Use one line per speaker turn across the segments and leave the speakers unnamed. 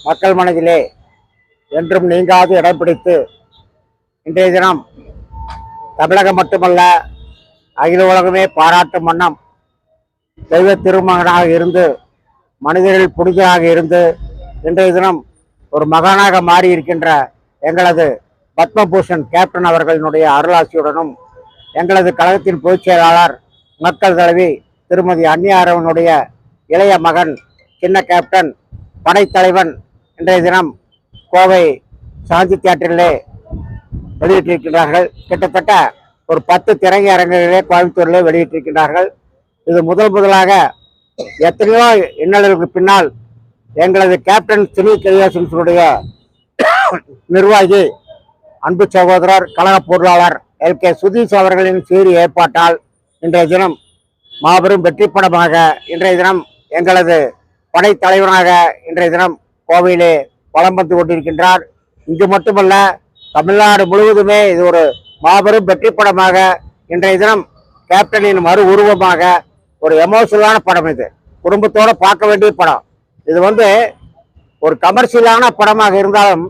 மக்கள் மனதிலே என்றும் நீங்காது இடம் பிடித்து இன்றைய தினம் தமிழகம் மட்டுமல்ல அகில உலகமே பாராட்டும் வண்ணம் தெய்வ திருமகனாக இருந்து மனிதர்கள் புனிதராக இருந்து இன்றைய தினம் ஒரு மகானாக மாறி இருக்கின்ற எங்களது பத்மபூஷன் கேப்டன் அவர்களினுடைய அருளாசியுடனும் எங்களது கழகத்தின் பொதுச் செயலாளர் மக்கள் தலைவி திருமதி அன்னியாரவனுடைய இளைய மகன் சின்ன கேப்டன் படைத்தலைவன் இன்றைய தினம் கோவை சாந்தி தியேட்டரிலே வெளியிட்டிருக்கிறார்கள். கிட்டத்தட்ட ஒரு 10 திரையரங்குகளிலே கோயம்புத்தூரிலே வெளியிட்டிருக்கிறார்கள். இது முதலாக எத்தனையோ இன்னல்களுக்கு பின்னால் எங்களது கேப்டன் சினி கிரியேஷன்ஸுடைய நிர்வாகி அன்பு சகோதரர் கழக பொருளாளர் LK சுதீஷ் அவர்களின் சீரிய ஏற்பாட்டால் இன்றைய தினம் மாபெரும் வெற்றி படமாக இன்றைய தினம் எங்களது படைத்தலைவனாக இன்றைய தினம் கோவையிலே வலம் வந்து கொண்டிருக்கின்றார். இங்கு மட்டுமல்ல, தமிழ்நாடு முழுவதுமே இது ஒரு மாபெரும் வெற்றி படமாக இன்றைய தினம் கேப்டனின் மறு உருவமாக ஒரு எமோஷனலான படம். இது குடும்பத்தோடு பார்க்க வேண்டிய படம். இது ஒரு கமர்ஷியலான படமாக இருந்தாலும்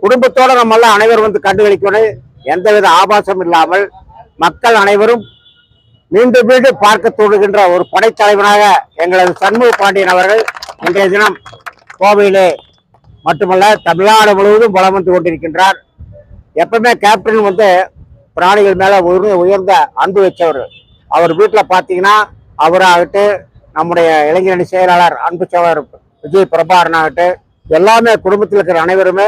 குடும்பத்தோடு நம்மெல்லாம் அனைவரும் கண்டுகளிக்கணும். எந்தவித ஆபாசம் இல்லாமல் மக்கள் அனைவரும் மீண்டும் மீண்டும் பார்க்க தோணுகின்ற ஒரு படைத்தலைவனாக எங்களது சண்முக பாண்டியன் அவர்கள் இன்றைய தினம் கோவையிலே மட்டுமல்ல தமிழ்நாடு முழுவதும் வலம் வந்து கொண்டிருக்கின்றார். எப்பவுமே கேப்டன் பிராணிகள் மேல உயர்ந்த அன்பு வச்சவர். அவர் வீட்டில் பார்த்தீங்கன்னா அவராகட்டு, நம்முடைய இளைஞரணி செயலாளர் அன்பு சகோதரர் விஜய் பிரபாகரன் ஆகட்டு, எல்லாமே குடும்பத்தில் இருக்கிற அனைவருமே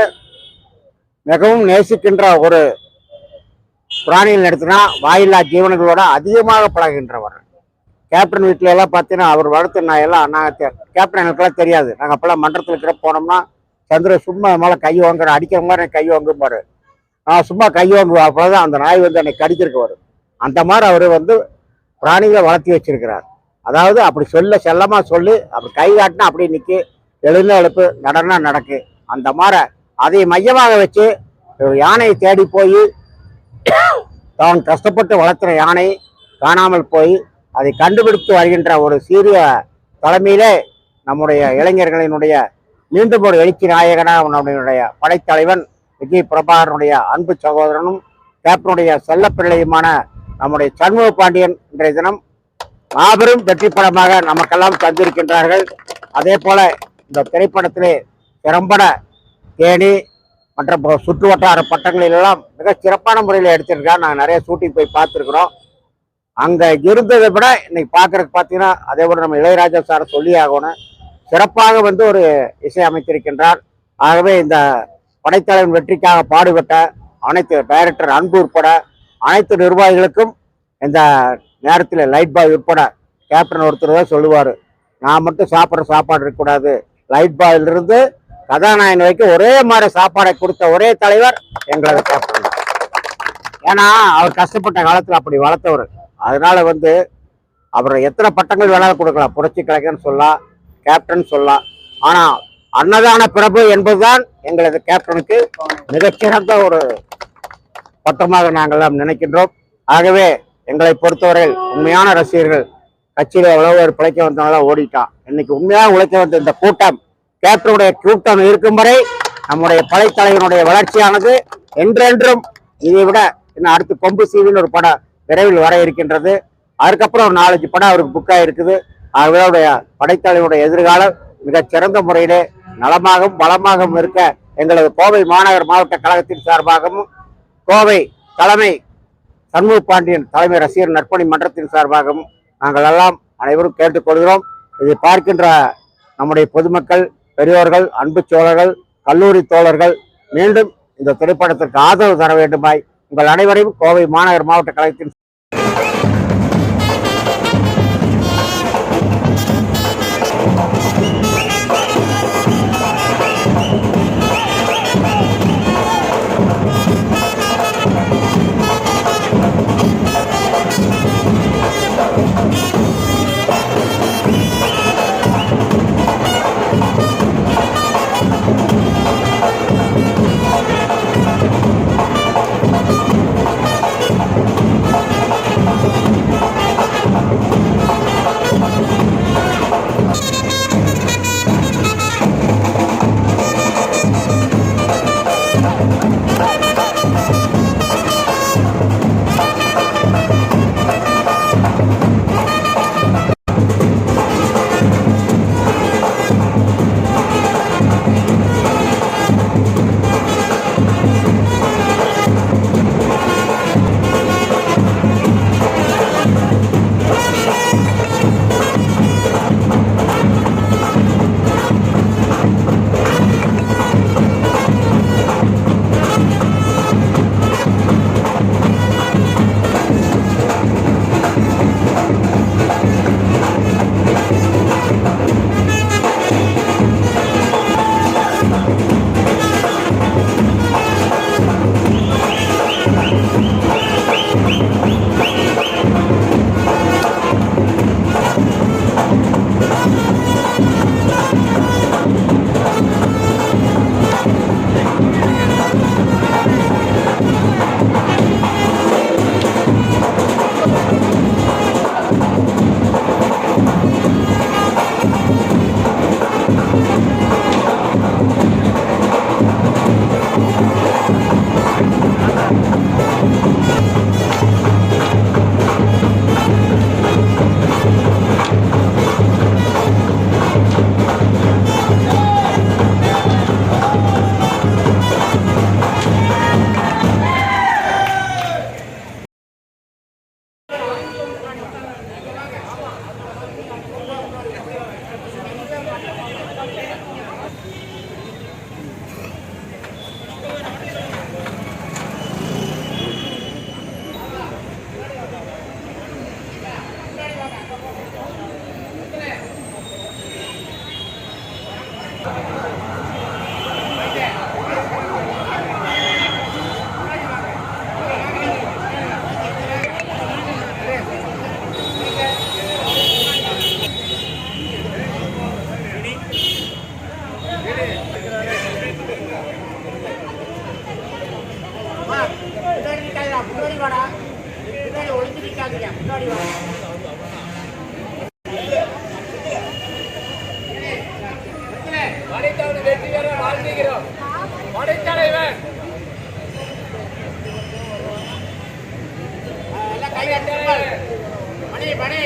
மிகவும் நேசிக்கின்ற ஒரு பிராணிகள் எடுத்துனா வாயில்லா ஜீவனங்களோட அதிகமாக பழகின்றவர். கேப்டன் வீட்டில எல்லாம் பார்த்தீங்கன்னா அவர் வளர்த்து நாயெல்லாம் நாங்கள் கேப்டனுக்கெல்லாம் தெரியாது. நாங்கள் அப்பெல்லாம் மன்றத்தில் இருக்கிற போனோம்னா சந்திர சும்மா மேலே கை வாங்குற அடிக்கிற மாதிரி கை வாங்குப்பாரு. நான் சும்மா கை வாங்குவேன். அப்போதான் அந்த நாய் என்னை கடிக்கிறதுக்கு வரும். அந்த மாதிரி அவர் பிராணிகளை வளர்த்தி வச்சிருக்கிறார். அதாவது அப்படி செல்லமாக சொல்லி அப்படி கை காட்டினா அப்படியே நிற்கி, எழுப்பு நடனா நடக்கு. அந்த மாதிரி அதை மையமாக வச்சு யானையை தேடி போய் தான் கஷ்டப்பட்டு வளர்த்துற யானை காணாமல் போய் அதை கண்டுபிடித்து வருகின்ற ஒரு சீரிய தலைமையிலே நம்முடைய இளைஞர்களினுடைய மீண்டும் ஒரு எழுச்சி நாயகனாக நம்முடைய படைத்தலைவன் விஜய் பிரபாகரனுடைய அன்பு சகோதரனும் கேப்டனுடைய செல்லப்பிள்ளையுமான நம்முடைய சண்முக பாண்டியன் இன்றைய தினம் மாபெரும் வெற்றி படமாக நமக்கெல்லாம் தந்திருக்கின்றார்கள். அதே போல இந்த திரைப்படத்திலே திறம்பட தேனி மற்ற சுற்று வட்டார பட்டங்களிலெல்லாம் மிக சிறப்பான முறையில் எடுத்திருக்காங்க. நாங்கள் நிறைய ஷூட்டிங் போய் பார்த்துருக்குறோம். அங்கே இருந்ததை விட இன்னைக்கு பார்க்குறதுக்கு பார்த்தீங்கன்னா அதே போல நம்ம இளையராஜா சாரை சொல்லி ஆகணும். சிறப்பாக ஒரு இசை அமைத்திருக்கின்றார். ஆகவே இந்த படைத்தலைவன் வெற்றிக்காக பாடுபட்ட அனைத்து டைரக்டர் அன்பு உட்பட அனைத்து நிர்வாகிகளுக்கும் இந்த நேரத்தில் லைட் பாய் உட்பட கேப்டன் ஒருத்தர் தான் சொல்லுவார், நான் மட்டும் சாப்பிட்ற சாப்பாடு இருக்கக்கூடாது, லைட் பாயிலிருந்து கதாநாயகன் வரைக்கும் ஒரே மாதிரி சாப்பாடை கொடுத்த ஒரே தலைவர் எங்களது கேப்டன். ஏன்னா அவர் கஷ்டப்பட்ட காலத்தில் அப்படி வளர்த்தவர். அதனால அவரை எத்தனை பட்டங்கள் வேணாலும் கொடுக்கலாம். புரட்சி கலைஞர்னு சொல்லலாம், கேப்டன் சொல்லலாம். ஆனால் அன்னதான பிரபு என்பதுதான் எங்களது கேப்டனுக்கு மிகச்சிறந்த ஒரு பட்டமாக நாங்கள் நினைக்கின்றோம். ஆகவே எங்களை பொறுத்தவரையில் உண்மையான ரசிகர்கள், கட்சியில் எவ்வளவு ஒரு பிழைக்க வந்தவங்களாம் ஓடிட்டான். இன்னைக்கு உண்மையாக உழைக்க வந்த இந்த கூட்டம், கேப்டனுடைய கூட்டம் இருக்கும் வரை நம்முடைய படைத்தலைவனுடைய வளர்ச்சியானது என்றென்றும் இதை விட இன்னும் அடுத்து கொம்பு சீவின்னு ஒரு படம் விரைவில் வர இருக்கின்றது. அதுக்கப்புறம் ஒரு 4-5 படம் அவருக்கு புக்காக இருக்குது. ஆகவே அவருடைய படைத்தலைவனுடைய எதிர்காலம் மிகச் சிறந்த முறையிலே நலமாகவும் வளமாகவும் இருக்க எங்களது கோவை மாநகர் மாவட்ட கழகத்தின் சார்பாகவும் கோவை தலைமை சண்முக பாண்டியன் தலைமை ரசிகர் நற்பணி மன்றத்தின் சார்பாகவும் நாங்கள் எல்லாம் அனைவரும் கேட்டுக்கொள்கிறோம். இதை பார்க்கின்ற நம்முடைய பொதுமக்கள், பெரியோர்கள், அன்பு சோழர்கள், கல்லூரி தோழர்கள் மீண்டும் இந்த திரைப்படத்திற்கு ஆதரவு தர வேண்டுமாய் உங்கள் அனைவரையும் கோவை மாநகர் மாவட்ட கழகத்தின்
வெற்றிகரம் வாழ்த்துகிறோம். படைத்தலைவர் மணி மணி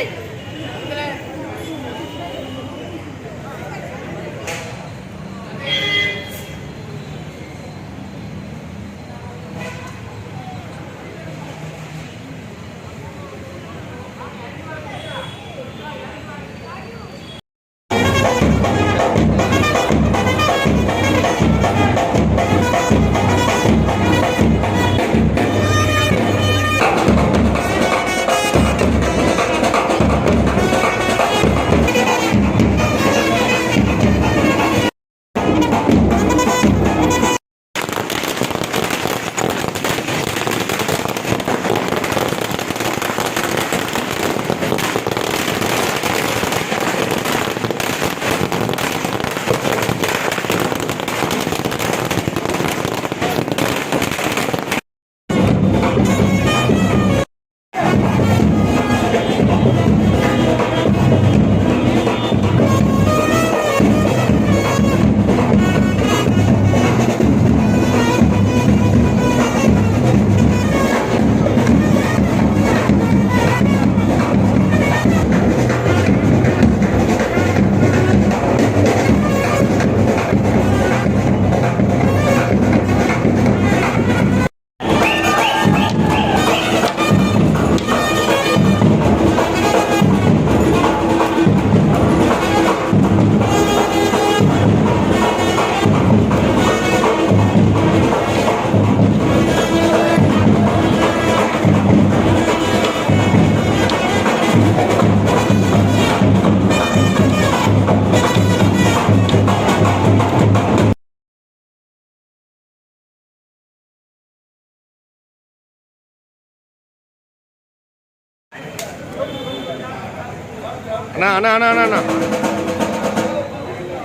அண்ணா அண்ணா அண்ணா அண்ணா அண்ணா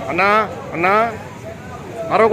அண்ணா அண்ணா அரோ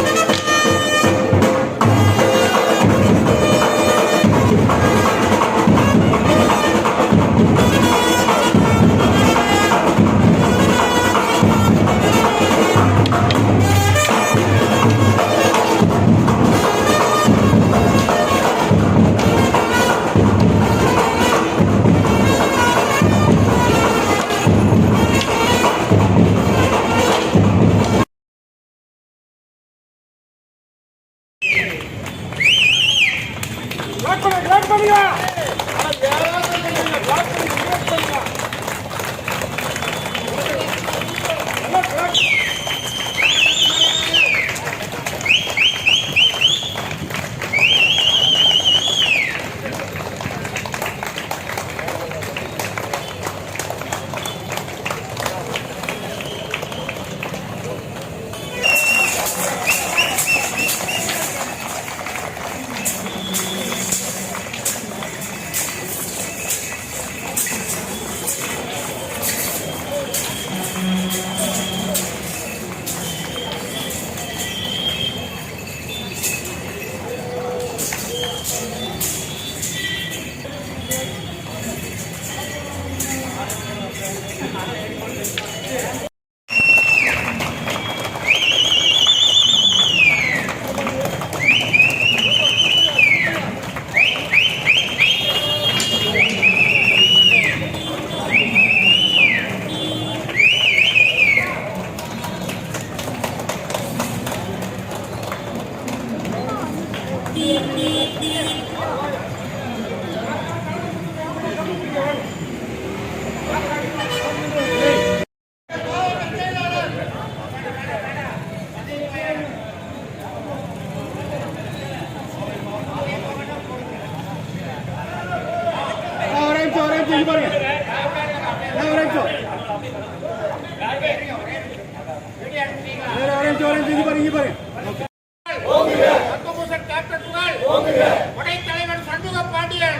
படைத்தலைவர் சண்முக பாண்டியன்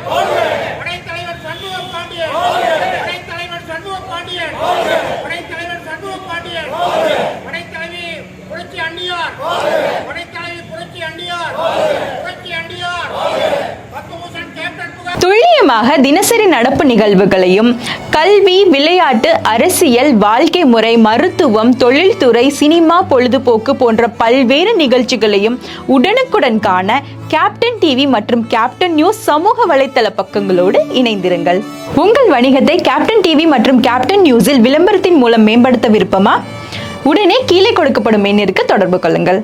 படைத்தலைவர் சண்முக பாண்டியன் படைத்தலைவர் சண்முக பாண்டியன் படைத்தலைவர் சண்முக பாண்டியன் படைத்தலைவி புரட்சி அண்டியார் படைத்தலைவி புரட்சி அண்டியார் புரட்சி அண்டியார் 10% கேப்டன்
துல்லிய முக்கியமாக தினசரி நடப்பு நிகழ்வுகளையும் கல்வி, விளையாட்டு, அரசியல், வாழ்க்கை முறை, மருத்துவம், தொழில்துறை, சினிமா, பொழுதுபோக்கு போன்ற பல்வேறு நிகழ்ச்சிகளையும் உடனுக்குடன் காண கேப்டன் டிவி மற்றும் கேப்டன் நியூஸ் சமூக வலைத்தள பக்கங்களோடு இணைந்திருங்கள். உங்கள் வணிகத்தை கேப்டன் டிவி மற்றும் கேப்டன் நியூஸில் விளம்பரத்தின் மூலம் மேம்படுத்த விருப்பமா? உடனே கீழே கொடுக்கப்படும் எண்ணிற்கு தொடர்பு கொள்ளுங்கள்.